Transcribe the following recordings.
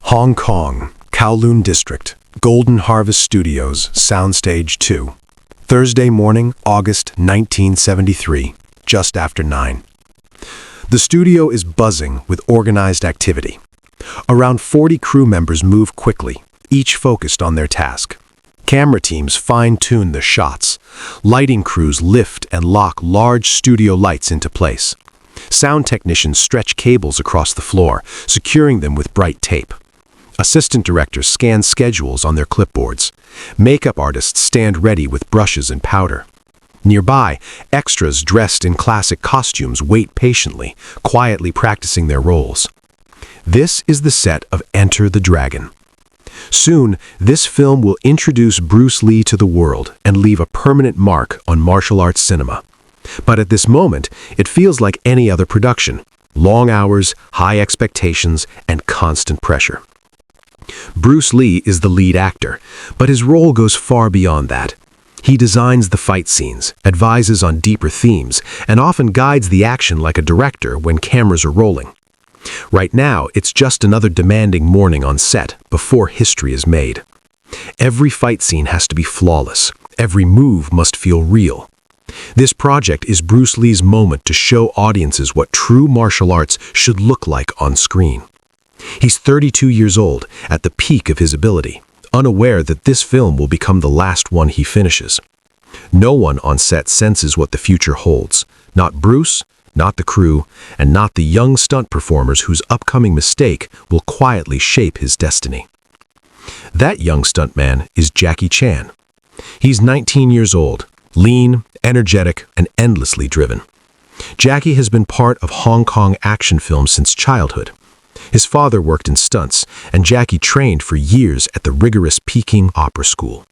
Hong Kong, Kowloon District, Golden Harvest Studios, Soundstage 2. Thursday morning, August 1973, just after 9. The studio is buzzing with organized activity. Around 40 crew members move quickly, each focused on their task. Camera teams fine-tune their shots. Lighting crews lift and lock large studio lights into place. Sound technicians stretch cables across the floor, securing them with bright tape. Assistant directors scan schedules on their clipboards. Makeup artists stand ready with brushes and powder. Nearby, extras dressed in classic costumes wait patiently, quietly practicing their roles. This is the set of Enter the Dragon. Soon, this film will introduce Bruce Lee to the world and leave a permanent mark on martial arts cinema. But at this moment, it feels like any other production. Long hours, high expectations, and constant pressure. Bruce Lee is the lead actor, but his role goes far beyond that. He designs the fight scenes, advises on deeper themes, and often guides the action like a director when cameras are rolling. Right now, it's just another demanding morning on set before history is made. Every fight scene has to be flawless. Every move must feel real. This project is Bruce Lee's moment to show audiences what true martial arts should look like on screen. He's 32 years old, at the peak of his ability, unaware that this film will become the last one he finishes. No one on set senses what the future holds. Not Bruce, not the crew, and not the young stunt performers whose upcoming mistake will quietly shape his destiny. That young stuntman is JackieChan. He's 19 years old, lean, energetic, and endlessly driven. Jackie has been part of Hong Kong action films since childhood. His father worked in stunts, and Jackie trained for years at the rigorous Peking Opera School.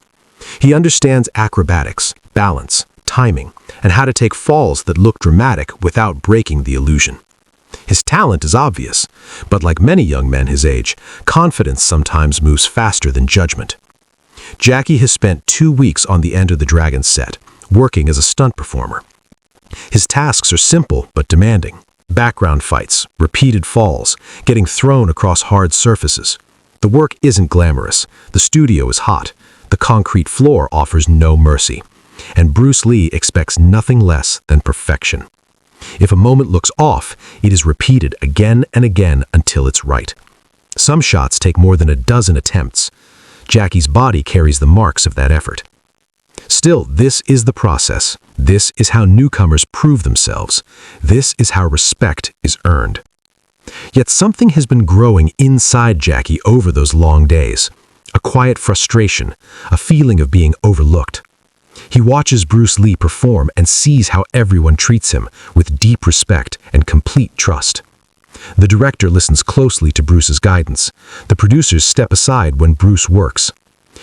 He understands acrobatics, balance, timing, and how to take falls that look dramatic without breaking the illusion. His talent is obvious, but like many young men his age, confidence sometimes moves faster than judgment. Jackie has spent 2 weeks on the Enter the Dragon set, working as a stunt performer. His tasks are simple but demanding. Background fights, repeated falls, getting thrown across hard surfaces. The work isn't glamorous. The studio is hot. The concrete floor offers no mercy. And Bruce Lee expects nothing less than perfection. If a moment looks off, it is repeated again and again until it's right. Some shots take more than a dozen attempts. Jackie's body carries the marks of that effort. Still, this is the process. This is how newcomers prove themselves. This is how respect is earned. Yet something has been growing inside Jackie over those long days. A quiet frustration, a feeling of being overlooked. He watches Bruce Lee perform and sees how everyone treats him with deep respect and complete trust. The director listens closely to Bruce's guidance. The producers step aside when Bruce works.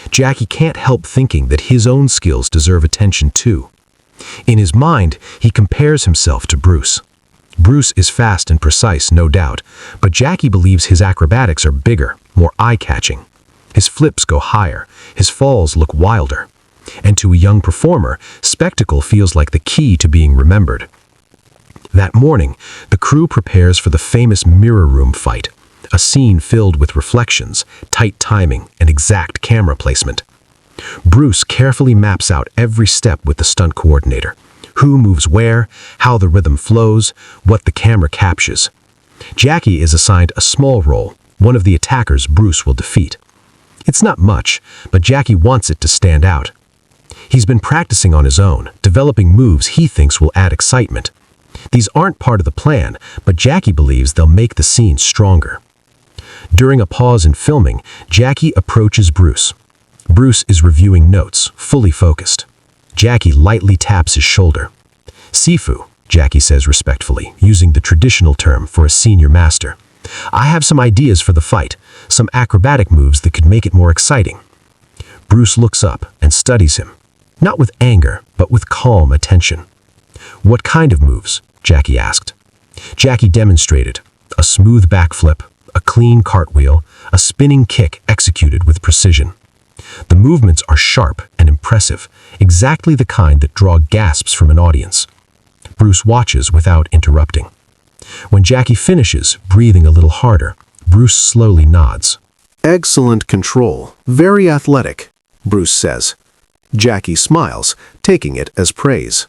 Jackie can't help thinking that his own skills deserve attention too. In his mind, he compares himself to Bruce. Bruce is fast and precise, no doubt, but Jackie believes his acrobatics are bigger, more eye-catching. His flips go higher, his falls look wilder. And to a young performer, spectacle feels like the key to being remembered. That morning, the crew prepares for the famous mirror room fight. A scene filled with reflections, tight timing, and exact camera placement. Bruce carefully maps out every step with the stunt coordinator. Who moves where, how the rhythm flows, what the camera captures. Jackie is assigned a small role, one of the attackers Bruce will defeat. It's not much, but Jackie wants it to stand out. He's been practicing on his own, developing moves he thinks will add excitement. These aren't part of the plan, but Jackie believes they'll make the scene stronger. During a pause in filming, Jackie approaches Bruce. Bruce is reviewing notes, fully focused. Jackie lightly taps his shoulder. "Sifu," Jackie says respectfully, using the traditional term for a senior master. "I have some ideas for the fight, some acrobatic moves that could make it more exciting." Bruce looks up and studies him, not with anger, but with calm attention. "What kind of moves?" Jackie asked. Jackie demonstrated a smooth backflip, a clean cartwheel, a spinning kick executed with precision. The movements are sharp and impressive, exactly the kind that draw gasps from an audience. Bruce watches without interrupting. When Jackie finishes, breathing a little harder, Bruce slowly nods. Excellent control. Very athletic, Bruce says. Jackie smiles, taking it as praise.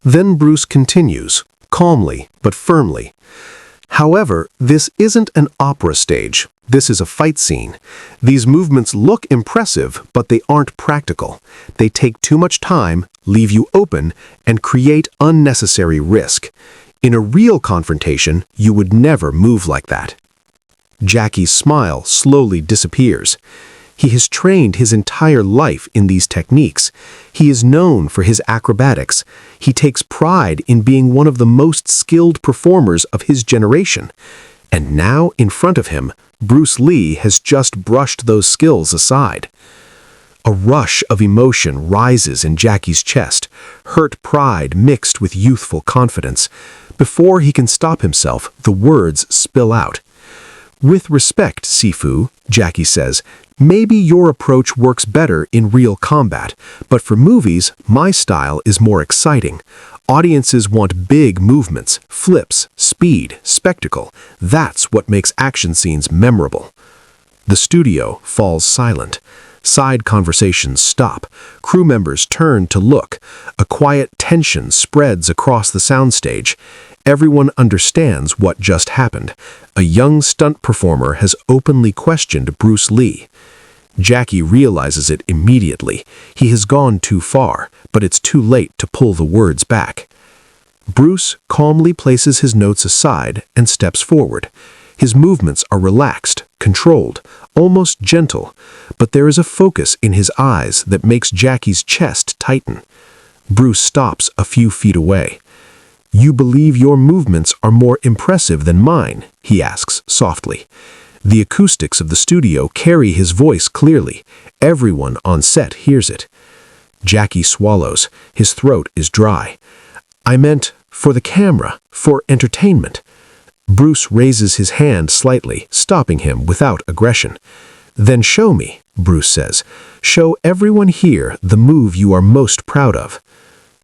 Then Bruce continues, calmly but firmly. However, this isn't an opera stage. This is a fight scene. These movements look impressive, but they aren't practical. They take too much time, leave you open, and create unnecessary risk. In a real confrontation, you would never move like that. Jackie's smile slowly disappears. He has trained his entire life in these techniques. He is known for his acrobatics. He takes pride in being one of the most skilled performers of his generation. And now, in front of him, Bruce Lee has just brushed those skills aside. A rush of emotion rises in Jackie's chest, hurt pride mixed with youthful confidence. Before he can stop himself, the words spill out. "With respect, Sifu," Jackie says, "maybe your approach works better in real combat, but for movies, my style is more exciting. Audiences want big movements, flips, speed, spectacle. That's what makes action scenes memorable." The studio falls silent. Side conversations stop. Crew members turn to look. A quiet tension spreads across the soundstage. Everyone understands what just happened. A young stunt performer has openly questioned Bruce Lee. Jackie realizes it immediately. He has gone too far, but it's too late to pull the words back. Bruce calmly places his notes aside and steps forward. His movements are relaxed, controlled, almost gentle, but there is a focus in his eyes that makes Jackie's chest tighten. Bruce stops a few feet away. "You believe your movements are more impressive than mine?" he asks softly. The acoustics of the studio carry his voice clearly. Everyone on set hears it. Jackie swallows. His throat is dry. "I meant for the camera, for entertainment." Bruce raises his hand slightly, stopping him without aggression. "Then show me," Bruce says. "Show everyone here the move you are most proud of."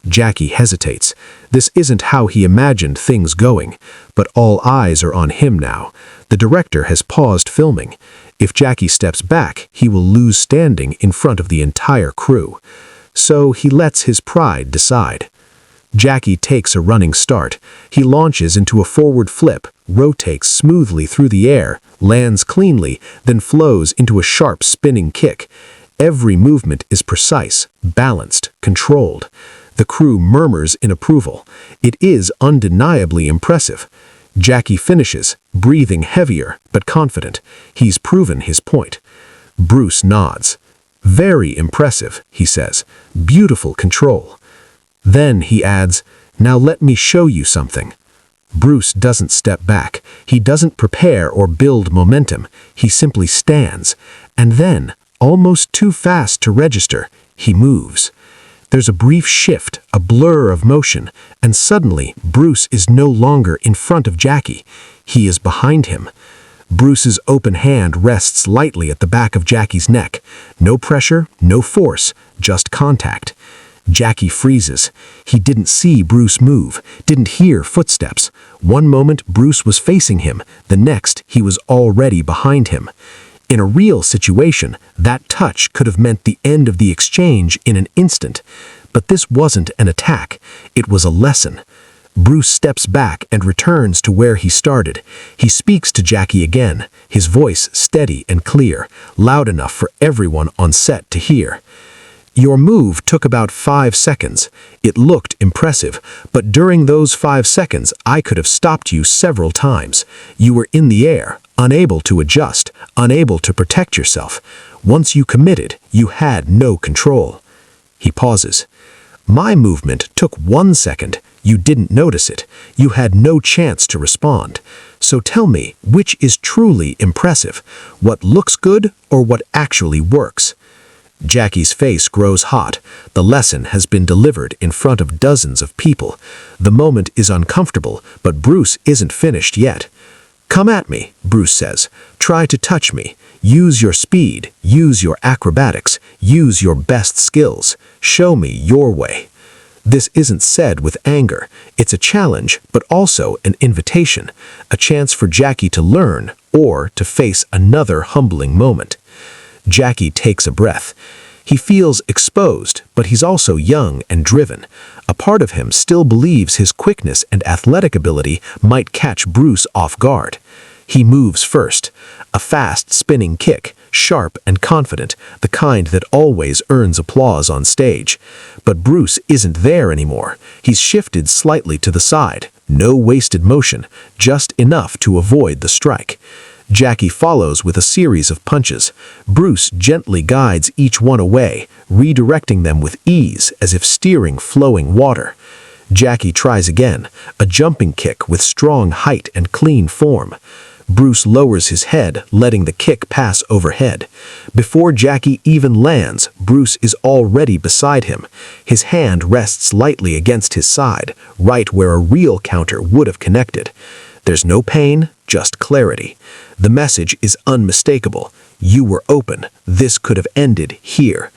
Jackie hesitates. This isn't how he imagined things going, but all eyes are on him now. The director has paused filming. If Jackie steps back, he will lose standing in front of the entire crew. So he lets his pride decide. Jackie takes a running start. He launches into a forward flip, rotates smoothly through the air, lands cleanly, then flows into a sharp spinning kick. Every movement is precise, balanced, controlled. The crew murmurs in approval. It is undeniably impressive. Jackie finishes, breathing heavier but confident. He's proven his point. Bruce nods. "Very impressive," he says. "Beautiful control." Then he adds, "Now let me show you something." Bruce doesn't step back. He doesn't prepare or build momentum. He simply stands. And then, almost too fast to register, he moves. There's a brief shift, a blur of motion, and suddenly Bruce is no longer in front of Jackie. He is behind him. Bruce's open hand rests lightly at the back of Jackie's neck. No pressure, no force, just contact. Jackie freezes. He didn't see Bruce move, didn't hear footsteps. One moment Bruce was facing him, the next he was already behind him. In a real situation, that touch could have meant the end of the exchange in an instant. But this wasn't an attack. It was a lesson. Bruce steps back and returns to where he started. He speaks to Jackie again, his voice steady and clear, loud enough for everyone on set to hear. "Your move took about 5 seconds. It looked impressive, but during those 5 seconds, I could have stopped you several times. You were in the air, unable to adjust, unable to protect yourself. Once you committed, you had no control." He pauses. "My movement took 1 second. You didn't notice it. You had no chance to respond. So tell me, which is truly impressive? What looks good or what actually works?" Jackie's face grows hot. The lesson has been delivered in front of dozens of people. The moment is uncomfortable, but Bruce isn't finished yet. "Come at me," Bruce says. "Try to touch me. Use your speed, use your acrobatics, use your best skills. Show me your way." This isn't said with anger. It's a challenge, but also an invitation, a chance for Jackie to learn or to face another humbling moment. Jackie takes a breath. He feels exposed, but he's also young and driven. A part of him still believes his quickness and athletic ability might catch Bruce off guard. He moves first, a fast, spinning kick, sharp and confident, the kind that always earns applause on stage. But Bruce isn't there anymore. He's shifted slightly to the side. No wasted motion, just enough to avoid the strike. Jackie follows with a series of punches. Bruce gently guides each one away, redirecting them with ease as if steering flowing water. Jackie tries again, a jumping kick with strong height and clean form. Bruce lowers his head, letting the kick pass overhead. Before Jackie even lands, Bruce is already beside him. His hand rests lightly against his side, right where a real counter would have connected. There's no pain, just clarity. The message is unmistakable. You were open. This could have ended here.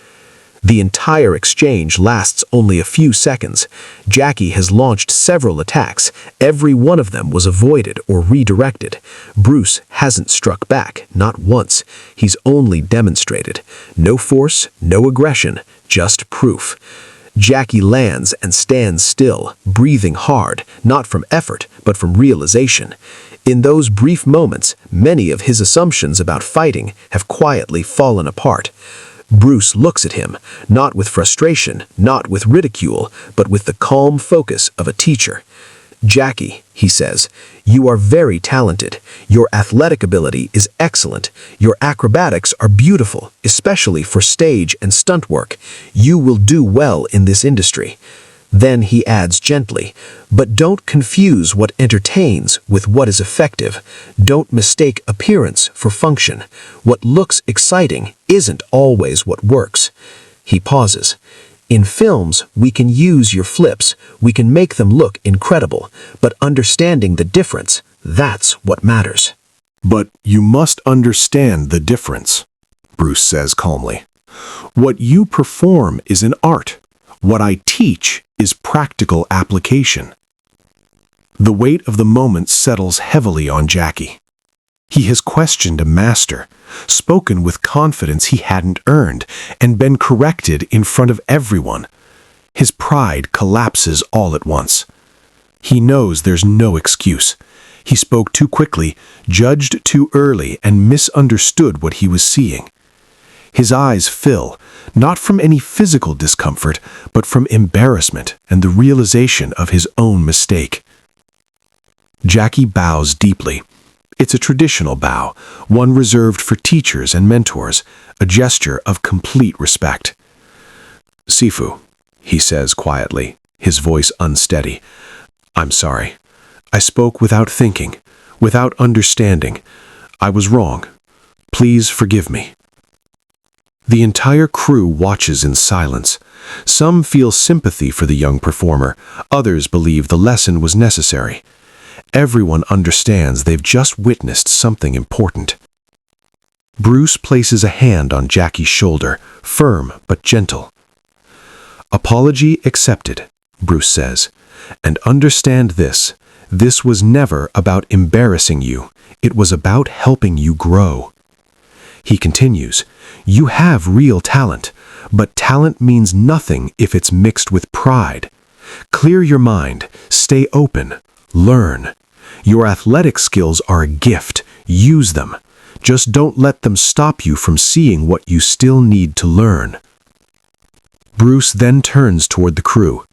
The entire exchange lasts only a few seconds. Jackie has launched several attacks. Every one of them was avoided or redirected. Bruce hasn't struck back, not once. He's only demonstrated. No force, no aggression, just proof. Jackie lands and stands still, breathing hard, not from effort, but from realization. In those brief moments, many of his assumptions about fighting have quietly fallen apart. Bruce looks at him, not with frustration, not with ridicule, but with the calm focus of a teacher. "Jackie," he says, "you are very talented. Your athletic ability is excellent. Your acrobatics are beautiful, especially for stage and stunt work. You will do well in this industry." Then he adds gently, "But don't confuse what entertains with what is effective. Don't mistake appearance for function. What looks exciting isn't always what works." He pauses. "In films, we can use your flips, we can make them look incredible, but understanding the difference, that's what matters." "But you must understand the difference," Bruce says calmly. "What you perform is an art. What I teach is practical application." The weight of the moment settles heavily on Jackie. He has questioned a master, spoken with confidence he hadn't earned, and been corrected in front of everyone. His pride collapses all at once. He knows there's no excuse. He spoke too quickly, judged too early, and misunderstood what he was seeing. His eyes fill, not from any physical discomfort, but from embarrassment and the realization of his own mistake. Jackie bows deeply. It's a traditional bow, one reserved for teachers and mentors, a gesture of complete respect. "Sifu," he says quietly, his voice unsteady, "I'm sorry. I spoke without thinking, without understanding. I was wrong. Please forgive me." The entire crew watches in silence. Some feel sympathy for the young performer, others believe the lesson was necessary. Everyone understands they've just witnessed something important. Bruce places a hand on Jackie's shoulder, firm but gentle. "Apology accepted," Bruce says. "And understand this. This was never about embarrassing you. It was about helping you grow." He continues, "You have real talent, but talent means nothing if it's mixed with pride. Clear your mind, stay open, learn. Your athletic skills are a gift, use them. Just don't let them stop you from seeing what you still need to learn." Bruce then turns toward the crew.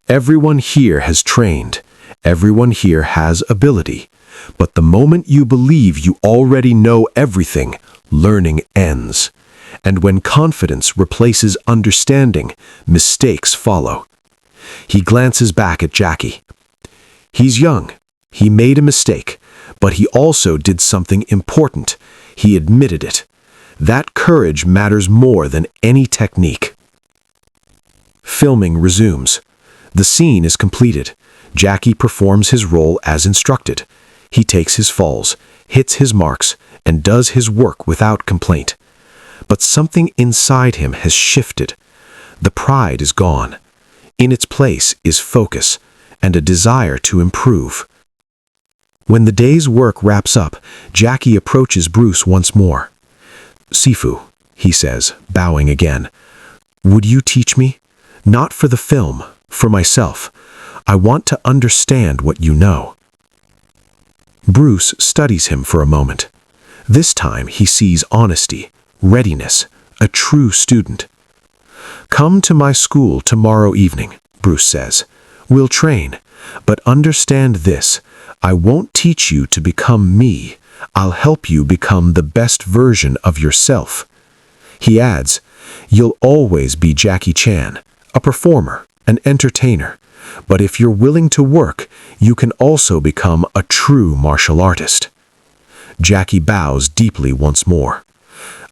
"Everyone here has trained. Everyone here has ability. But the moment you believe you already know everything, learning ends. And when confidence replaces understanding, mistakes follow." He glances back at Jackie. He's young. He made a mistake, but he also did something important. He admitted it. That courage matters more than any technique. Filming resumes. The scene is completed. Jackie performs his role as instructed. He takes his falls, hits his marks, and does his work without complaint. But something inside him has shifted. The pride is gone. In its place is focus and a desire to improve. When the day's work wraps up, Jackie approaches Bruce once more. "Sifu," he says, bowing again, "would you teach me? Not for the film, for myself. I want to understand what you know." Bruce studies him for a moment. This time he sees honesty, readiness, a true student. "Come to my school tomorrow evening," Bruce says. "We'll train, but understand this. I won't teach you to become me. I'll help you become the best version of yourself." He adds, "You'll always be Jackie Chan, a performer, an entertainer. But if you're willing to work, you can also become a true martial artist." Jackie bows deeply once more.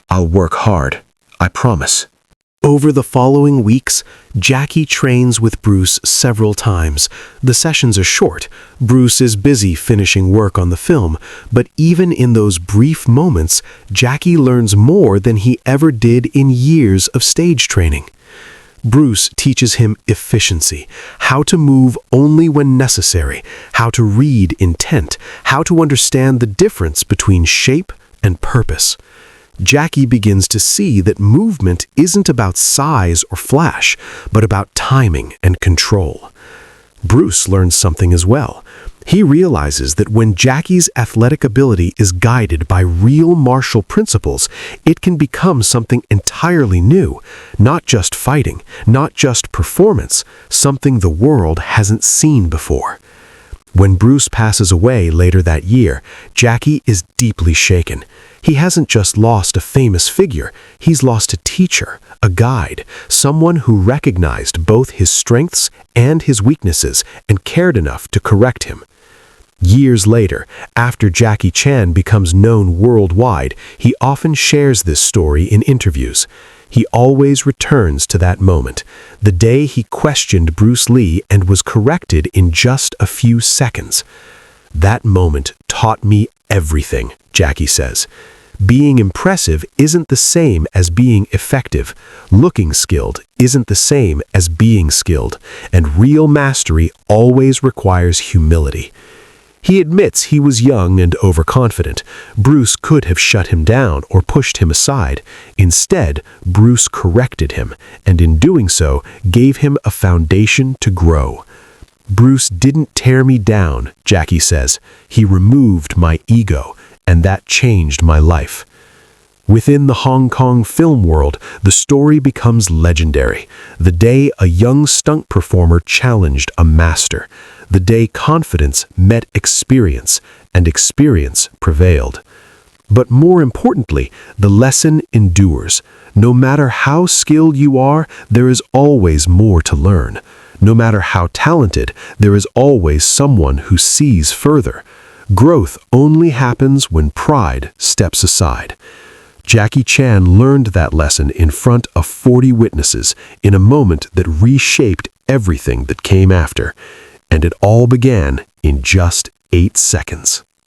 "I'll work hard, I promise." Over the following weeks, Jackie trains with Bruce several times. The sessions are short. Bruce is busy finishing work on the film, but even in those brief moments, Jackie learns more than he ever did in years of stage training. Bruce teaches him efficiency, how to move only when necessary, how to read intent, how to understand the difference between shape and purpose. Jackie begins to see that movement isn't about size or flash, but about timing and control. Bruce learns something as well. He realizes that when Jackie's athletic ability is guided by real martial principles, it can become something entirely new, not just fighting, not just performance, something the world hasn't seen before. When Bruce passes away later that year, Jackie is deeply shaken. He hasn't just lost a famous figure, he's lost a teacher, a guide, someone who recognized both his strengths and his weaknesses and cared enough to correct him. Years later, after Jackie Chan becomes known worldwide, he often shares this story in interviews. He always returns to that moment, the day he questioned Bruce Lee and was corrected in just a few seconds. "That moment taught me everything," Jackie says. "Being impressive isn't the same as being effective. Looking skilled isn't the same as being skilled, and real mastery always requires humility." He admits he was young and overconfident. Bruce could have shut him down or pushed him aside. Instead, Bruce corrected him, and in doing so, gave him a foundation to grow. "Bruce didn't tear me down," Jackie says. "He removed my ego, and that changed my life." Within the Hong Kong film world, the story becomes legendary. The day a young stunt performer challenged a master. The day confidence met experience, and experience prevailed. But more importantly, the lesson endures. No matter how skilled you are, there is always more to learn. No matter how talented, there is always someone who sees further. Growth only happens when pride steps aside. Jackie Chan learned that lesson in front of 40 witnesses in a moment that reshaped everything that came after. And it all began in just 8 seconds.